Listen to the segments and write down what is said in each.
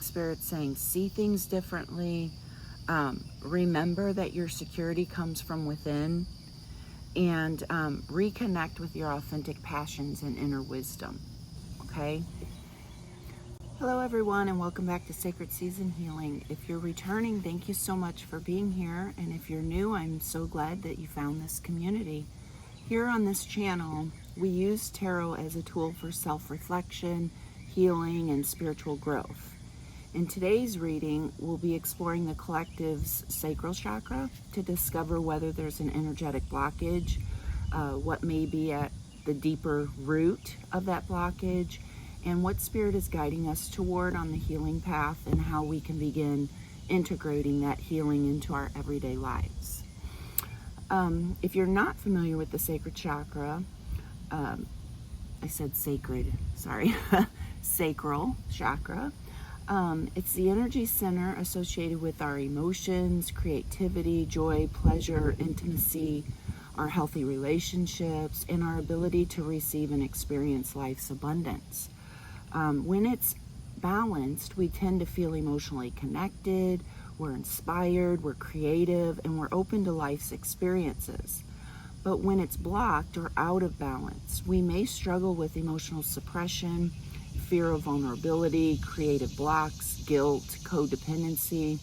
Spirit's saying see things differently. Remember that your security comes from within, and reconnect with your authentic passions and inner wisdom. Okay? Hello everyone, and welcome back to Sacred Season Healing. If you're returning, thank you so much for being here, and if you're new, I'm so glad that you found this community. Here on this channel, we use tarot as a tool for self-reflection, healing, and spiritual growth. In today's reading, we'll be exploring the collective's sacral chakra to discover whether there's an energetic blockage, what may be at the deeper root of that blockage, and what Spirit is guiding us toward on the healing path, and how we can begin integrating that healing into our everyday lives. If you're not familiar with the sacred chakra, I said sacred, sorry, sacral chakra. It's the energy center associated with our emotions, creativity, joy, pleasure, intimacy, our healthy relationships, and our ability to receive and experience life's abundance. When it's balanced, we tend to feel emotionally connected, we're inspired, we're creative, and we're open to life's experiences. But when it's blocked or out of balance, we may struggle with emotional suppression, fear of vulnerability, creative blocks, guilt, codependency,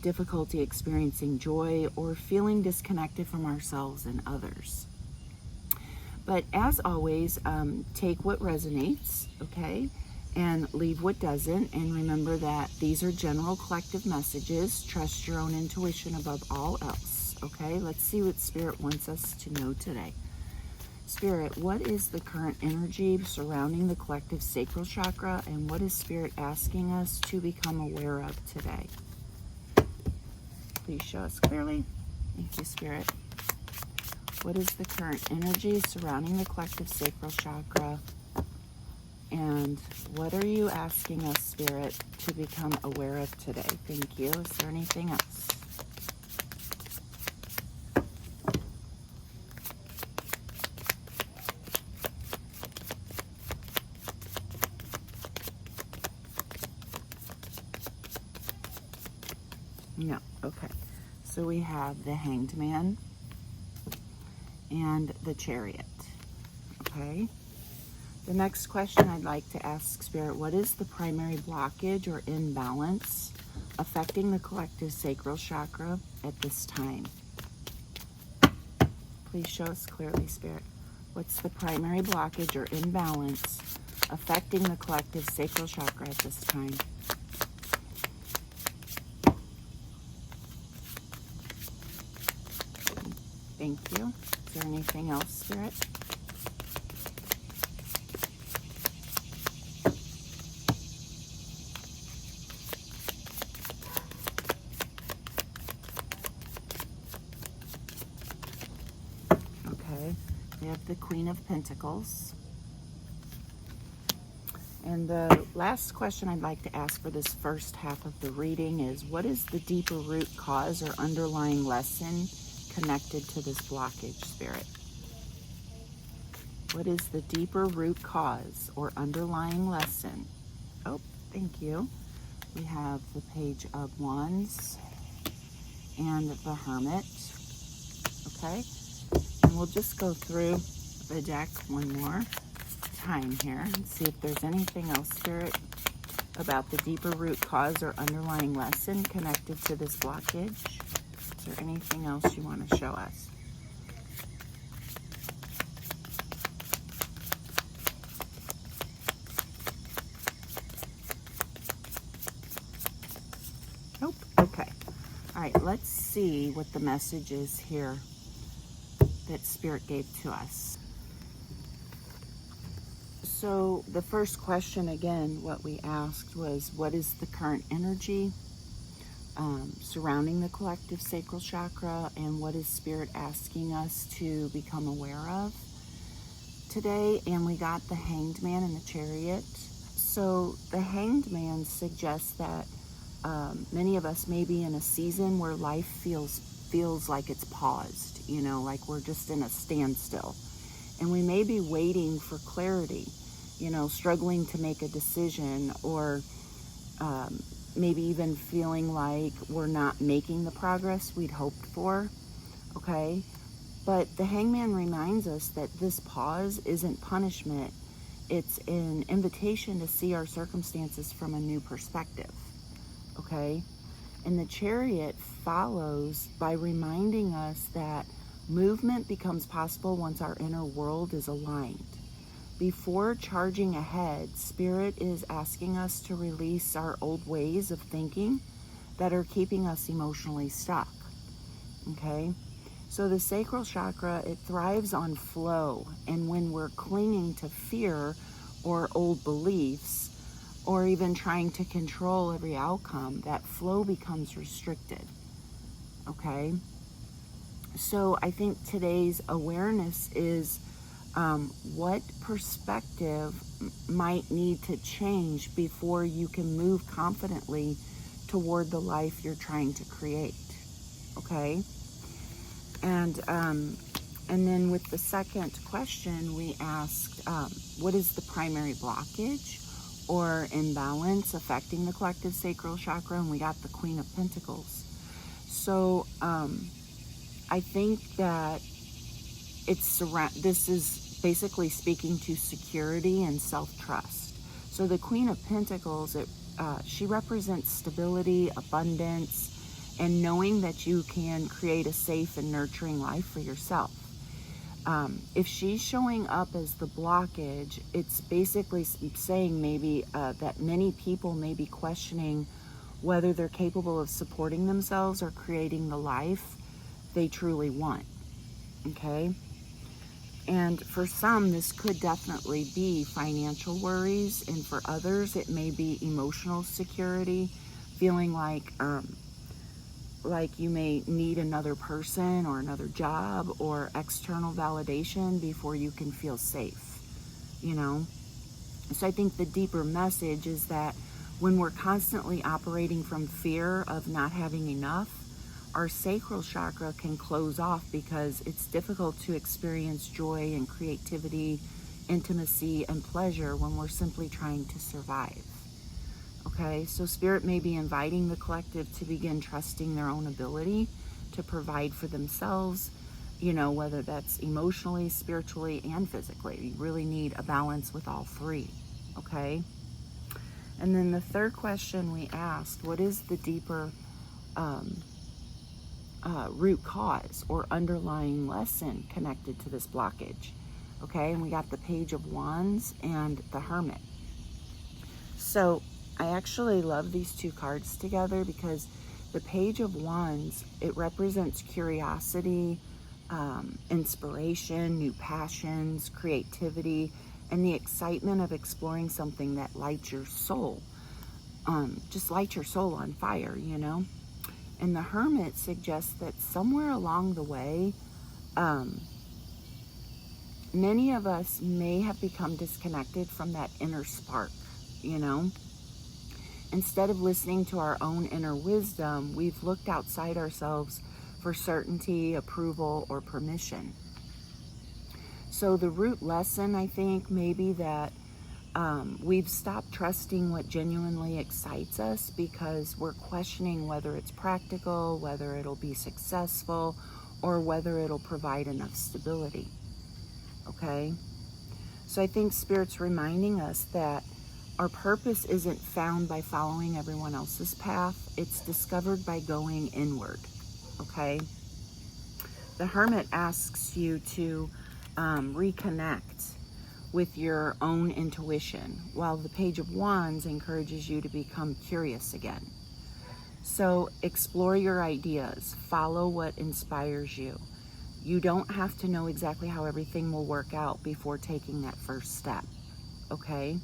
difficulty experiencing joy, or feeling disconnected from ourselves and others. But as always, take what resonates, okay, and leave what doesn't. And remember that these are general collective messages. Trust your own intuition above all else, okay? Let's see what Spirit wants us to know today. Spirit, what is the current energy surrounding the collective sacral chakra, and what is Spirit asking us to become aware of today? Please show us clearly. Thank you, Spirit. What is the current energy surrounding the collective sacral chakra, and what are you asking us, Spirit, to become aware of today? Thank you. Is there anything else? No. Okay. So we have the Hanged Man and the Chariot. Okay. The next question I'd like to ask Spirit, what is the primary blockage or imbalance affecting the collective sacral chakra at this time? Please show us clearly, Spirit. What's the primary blockage or imbalance affecting the collective sacral chakra at this time? Thank you. Is there anything else, Spirit? Okay. We have the Queen of Pentacles. And the last question I'd like to ask for this first half of the reading is, what is the deeper root cause or underlying lesson connected to this blockage, Spirit? What is the deeper root cause or underlying lesson? Oh, thank you. We have the Page of Wands and the Hermit. Okay, and we'll just go through the deck one more time here and see if there's anything else, Spirit, about the deeper root cause or underlying lesson connected to this blockage. Is there anything else you want to show us? Nope. Okay. All right, let's see what the message is here that Spirit gave to us. So the first question, again, what we asked was, what is the current energy surrounding the collective sacral chakra, and what is Spirit asking us to become aware of today? And we got the Hanged Man and the Chariot. So the Hanged Man suggests that many of us may be in a season where life feels like it's paused, you know, like we're just in a standstill, and we may be waiting for clarity, you know, struggling to make a decision, or maybe even feeling like we're not making the progress we'd hoped for, okay? But the Hangman reminds us that this pause isn't punishment. It's an invitation to see our circumstances from a new perspective, okay? And the Chariot follows by reminding us that movement becomes possible once our inner world is aligned. Before charging ahead, Spirit is asking us to release our old ways of thinking that are keeping us emotionally stuck, okay? So the sacral chakra, it thrives on flow, and when we're clinging to fear or old beliefs, or even trying to control every outcome, that flow becomes restricted, okay? So I think today's awareness is what perspective might need to change before you can move confidently toward the life you're trying to create, okay? And then with the second question, we asked, what is the primary blockage or imbalance affecting the collective sacral chakra? And we got the Queen of Pentacles. So I think that this is basically speaking to security and self-trust. So the Queen of Pentacles, she represents stability, abundance, and knowing that you can create a safe and nurturing life for yourself. If she's showing up as the blockage, it's basically saying maybe that many people may be questioning whether they're capable of supporting themselves or creating the life they truly want, okay? And for some, this could definitely be financial worries, and for others, it may be emotional security, feeling like you may need another person or another job or external validation before you can feel safe, you know? So I think the deeper message is that when we're constantly operating from fear of not having enough, our sacral chakra can close off because it's difficult to experience joy and creativity, intimacy, and pleasure when we're simply trying to survive. Okay, so Spirit may be inviting the collective to begin trusting their own ability to provide for themselves, you know, whether that's emotionally, spiritually, and physically. You really need a balance with all three, okay? And then the third question we asked, what is the deeper root cause or underlying lesson connected to this blockage? Okay, and we got the Page of Wands and the Hermit. So I actually love these two cards together because the Page of Wands, it represents curiosity, inspiration, new passions, creativity, and the excitement of exploring something that lights your soul. Just light your soul on fire, you know? And the Hermit suggests that somewhere along the way, many of us may have become disconnected from that inner spark, you know? Instead of listening to our own inner wisdom, we've looked outside ourselves for certainty, approval, or permission. So the root lesson, I think, may be that we've stopped trusting what genuinely excites us because we're questioning whether it's practical, whether it'll be successful, or whether it'll provide enough stability, okay? So I think Spirit's reminding us that our purpose isn't found by following everyone else's path. It's discovered by going inward, okay? The Hermit asks you to reconnect with your own intuition, while the Page of Wands encourages you to become curious again. So explore your ideas, follow what inspires you. You don't have to know exactly how everything will work out before taking that first step, okay?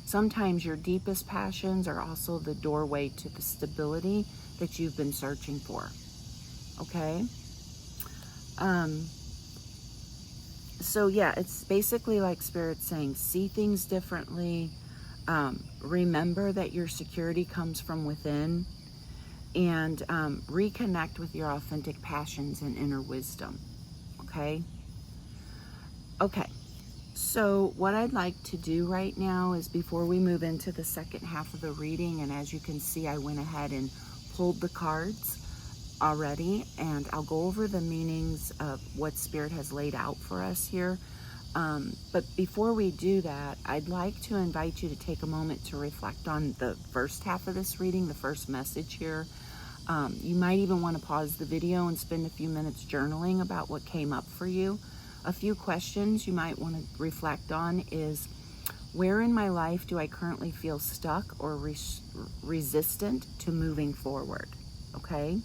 Sometimes your deepest passions are also the doorway to the stability that you've been searching for, okay? So yeah, it's basically like Spirit saying, see things differently, remember that your security comes from within, and reconnect with your authentic passions and inner wisdom, okay? Okay, So what I'd like to do right now is, before we move into the second half of the reading, and as you can see, I went ahead and pulled the cards already, and I'll go over the meanings of what Spirit has laid out for us here. But before we do that, I'd like to invite you to take a moment to reflect on the first half of this reading, the first message here. You might even want to pause the video and spend a few minutes journaling about what came up for you. A few questions you might want to reflect on is, where in my life do I currently feel stuck or resistant to moving forward? Okay?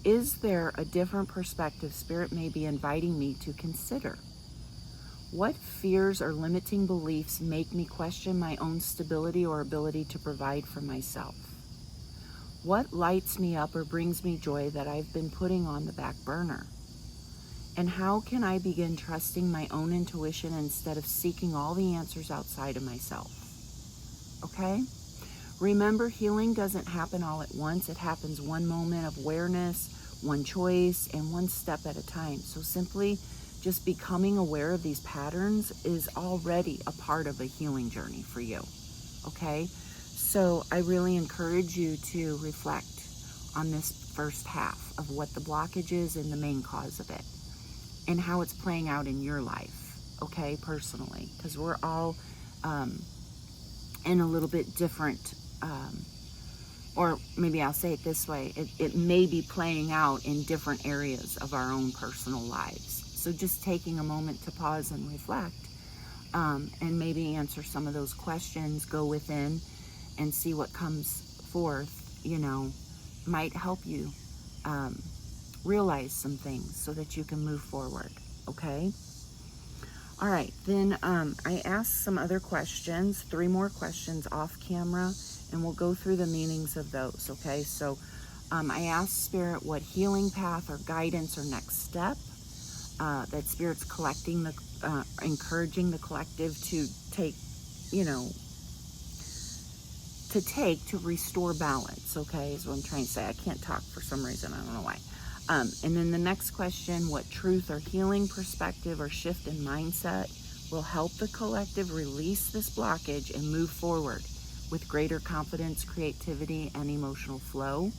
Is there a different perspective Spirit may be inviting me to consider? What fears or limiting beliefs make me question my own stability or ability to provide for myself? What lights me up or brings me joy that I've been putting on the back burner? And how can I begin trusting my own intuition instead of seeking all the answers outside of myself? Okay? Remember, healing doesn't happen all at once. It happens one moment of awareness, one choice, and one step at a time. So simply just becoming aware of these patterns is already a part of a healing journey for you. Okay? So I really encourage you to reflect on this first half of what the blockage is and the main cause of it, and how it's playing out in your life, okay, personally, because we're all in a little bit different, or maybe I'll say it this way, it may be playing out in different areas of our own personal lives. So just taking a moment to pause and reflect, and maybe answer some of those questions, go within and see what comes forth, might help you realize some things so that you can move forward. Okay? All right, then I asked some other questions, 3 more questions off camera, and we'll go through the meanings of those. Okay? So I asked Spirit what healing path or guidance or next step that Spirit's encouraging the collective to take, to restore balance. Okay, is what I'm trying to say. I can't talk for some reason. I don't know why. And then the next question, what truth or healing perspective or shift in mindset will help the collective release this blockage and move forward with greater confidence, creativity, and emotional flow?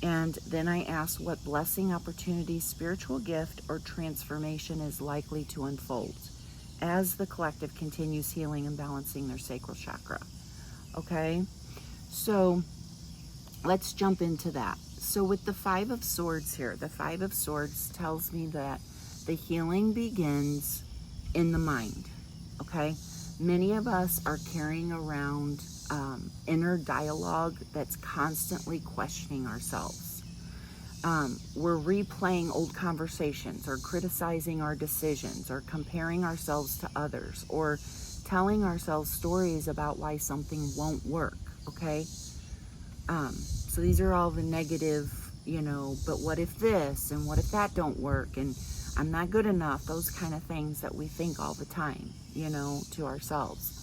And then I asked what blessing, opportunity, spiritual gift, or transformation is likely to unfold as the collective continues healing and balancing their sacral chakra. Okay, so let's jump into that. So with the 5 of Swords here, the 5 of Swords tells me that the healing begins in the mind. Okay, many of us are carrying around inner dialogue that's constantly questioning ourselves. We're replaying old conversations, or criticizing our decisions, or comparing ourselves to others, or telling ourselves stories about why something won't work. Okay, so these are all the negative, but what if this, and what if that don't work, and I'm not good enough, those kind of things that we think all the time, to ourselves.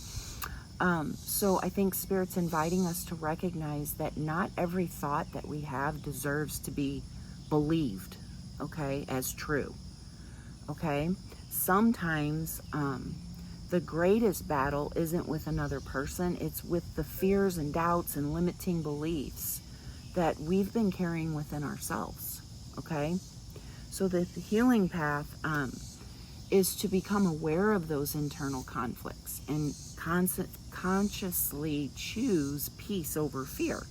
So I think Spirit's inviting us to recognize that not every thought that we have deserves to be believed, okay, as true. Okay, sometimes the greatest battle isn't with another person, it's with the fears and doubts and limiting beliefs that we've been carrying within ourselves. Okay, so the healing path is to become aware of those internal conflicts and consciously choose peace over fear.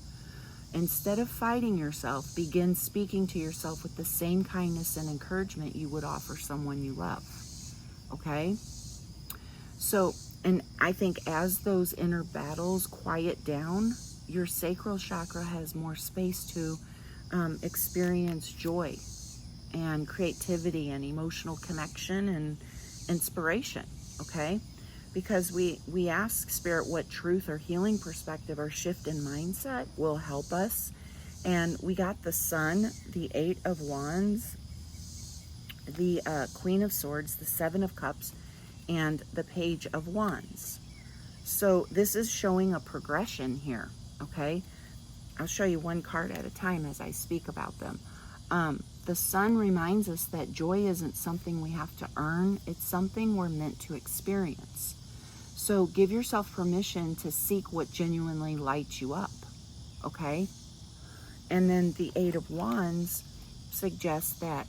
Instead of fighting yourself, begin speaking to yourself with the same kindness and encouragement you would offer someone you love. Okay? So, and I think as those inner battles quiet down, your sacral chakra has more space to experience joy and creativity and emotional connection and inspiration. Okay? Because we ask Spirit what truth or healing perspective or shift in mindset will help us. And we got the Sun, the 8 of Wands, the Queen of Swords, the 7 of Cups, and the Page of Wands. So this is showing a progression here, okay? I'll show you one card at a time as I speak about them. the sun reminds us that joy isn't something we have to earn, it's something we're meant to experience. So give yourself permission to seek what genuinely lights you up, okay? And then the Eight of Wands suggests that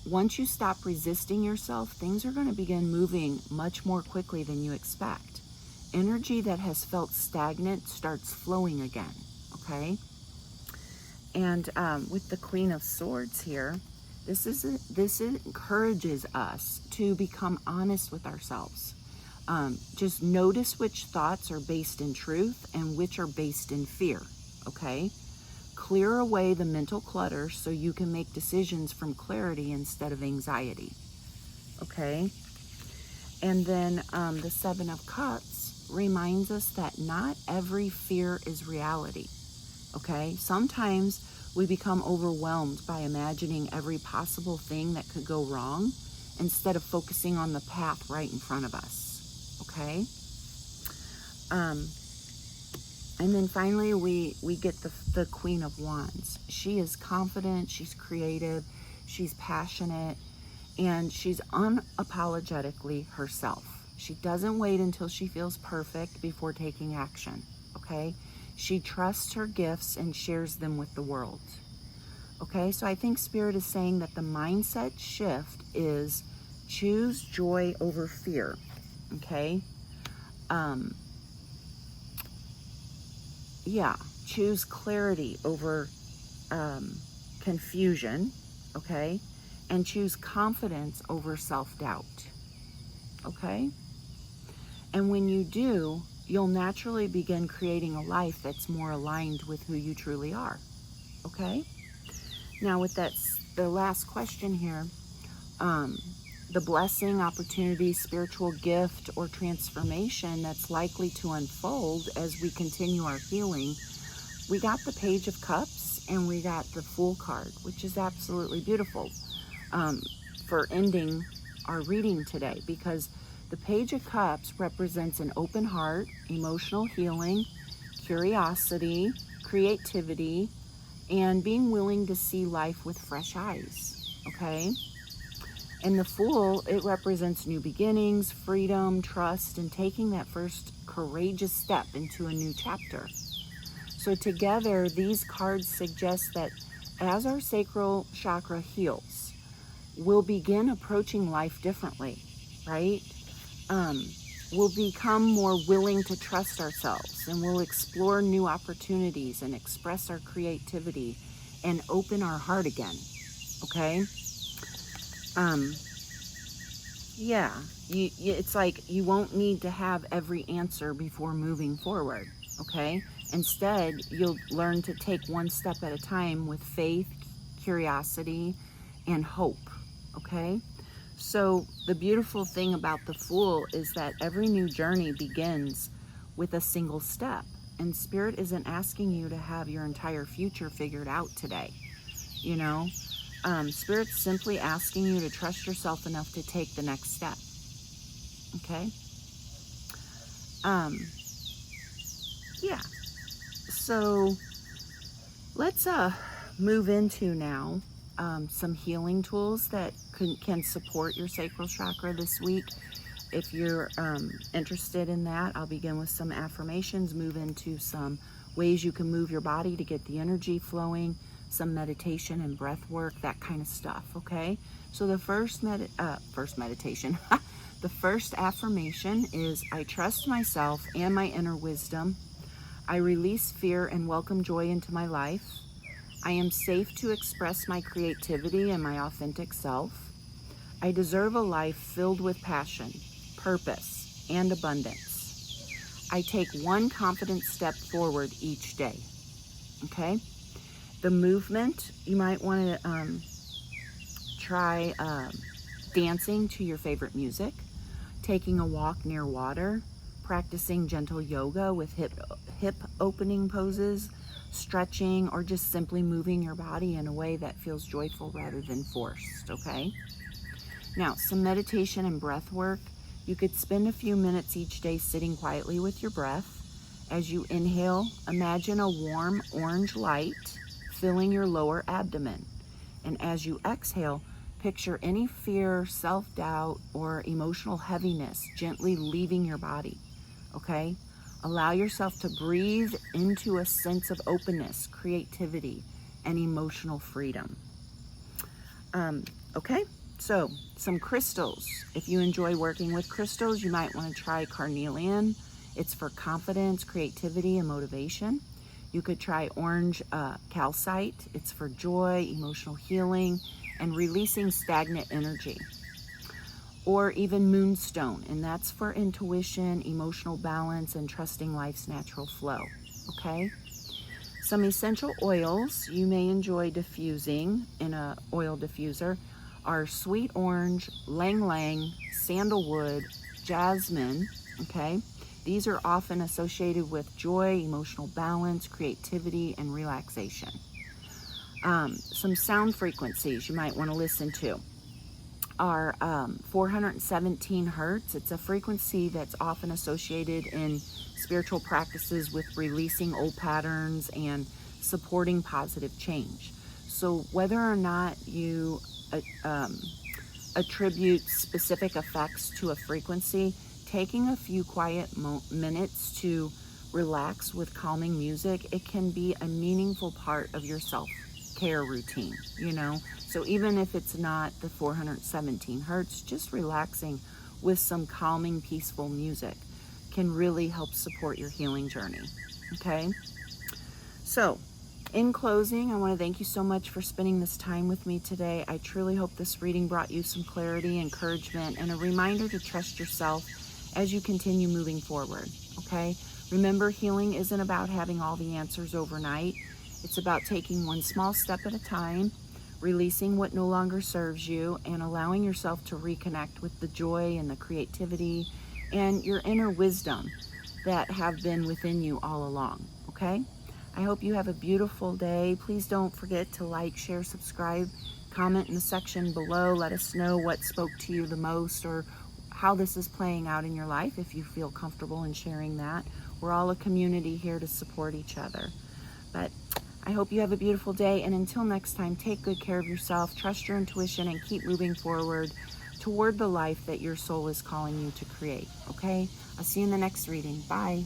once you stop resisting yourself, things are going to begin moving much more quickly than you expect. Energy that has felt stagnant starts flowing again, okay? And with the Queen of Swords here, this encourages us to become honest with ourselves. Just notice which thoughts are based in truth and which are based in fear, okay? Clear away the mental clutter so you can make decisions from clarity instead of anxiety, okay? And then the Seven of Cups reminds us that not every fear is reality, okay? Sometimes we become overwhelmed by imagining every possible thing that could go wrong instead of focusing on the path right in front of us, okay? And then finally, we get the Queen of Wands. She is confident, she's creative, she's passionate, and she's unapologetically herself. She doesn't wait until she feels perfect before taking action, okay? She trusts her gifts and shares them with the world, okay? So I think Spirit is saying that the mindset shift is choose joy over fear, okay? Yeah, choose clarity over confusion, okay? And choose confidence over self-doubt, okay? And when you do, you'll naturally begin creating a life that's more aligned with who you truly are, okay? Now with that, the last question here, the blessing, opportunity, spiritual gift, or transformation that's likely to unfold as we continue our healing. We got the Page of Cups and we got the Fool card, which is absolutely beautiful for ending our reading today, because the Page of Cups represents an open heart, emotional healing, curiosity, creativity, and being willing to see life with fresh eyes, okay? And the Fool, it represents new beginnings, freedom, trust, and taking that first courageous step into a new chapter. So together, these cards suggest that as our sacral chakra heals, we'll begin approaching life differently, right? We'll become more willing to trust ourselves, and we'll explore new opportunities and express our creativity and open our heart again, okay? Yeah, it's like you won't need to have every answer before moving forward, okay? Instead, you'll learn to take one step at a time with faith, curiosity, and hope, okay? So the beautiful thing about the Fool is that every new journey begins with a single step, and Spirit isn't asking you to have your entire future figured out today, you know? Spirit's simply asking you to trust yourself enough to take the next step, okay? Yeah, so let's move into now some healing tools that can support your sacral chakra this week. If you're interested in that, I'll begin with some affirmations, move into some ways you can move your body to get the energy flowing, some meditation and breath work, that kind of stuff, okay? So the first meditation, the first affirmation is, I trust myself and my inner wisdom. I release fear and welcome joy into my life. I am safe to express my creativity and my authentic self. I deserve a life filled with passion, purpose, and abundance. I take one confident step forward each day, okay? The movement, you might want to try dancing to your favorite music, taking a walk near water, practicing gentle yoga with hip opening poses, stretching, or just simply moving your body in a way that feels joyful rather than forced, okay? Now, some meditation and breath work. You could spend a few minutes each day sitting quietly with your breath. As you inhale, imagine a warm orange light filling your lower abdomen. And as you exhale, picture any fear, self-doubt, or emotional heaviness gently leaving your body, okay? Allow yourself to breathe into a sense of openness, creativity, and emotional freedom. Okay, so some crystals. If you enjoy working with crystals, you might want to try carnelian. It's for confidence, creativity, and motivation. You could try orange calcite. It's for joy, emotional healing, and releasing stagnant energy. Or even moonstone, and that's for intuition, emotional balance, and trusting life's natural flow, okay? Some essential oils you may enjoy diffusing in an oil diffuser are sweet orange, lang lang, sandalwood, jasmine, okay? These are often associated with joy, emotional balance, creativity, and relaxation. Some sound frequencies you might want to listen to are 417 hertz. It's a frequency that's often associated in spiritual practices with releasing old patterns and supporting positive change. So whether or not you attribute specific effects to a frequency, taking a few quiet minutes to relax with calming music, it can be a meaningful part of your self-care routine, you know? So even if it's not the 417 hertz, just relaxing with some calming, peaceful music can really help support your healing journey, okay? So, in closing, I want to thank you so much for spending this time with me today. I truly hope this reading brought you some clarity, encouragement, and a reminder to trust yourself as you continue moving forward, okay? Remember, healing isn't about having all the answers overnight. It's about taking one small step at a time, releasing what no longer serves you, and allowing yourself to reconnect with the joy and the creativity and your inner wisdom that have been within you all along, okay? I hope you have a beautiful day. Please don't forget to like, share, subscribe, comment in the section below. Let us know what spoke to you the most or how this is playing out in your life if you feel comfortable in sharing that. We're all a community here to support each other. But I hope you have a beautiful day, and until next time, take good care of yourself, trust your intuition, and keep moving forward toward the life that your soul is calling you to create, okay? I'll see you in the next reading. Bye.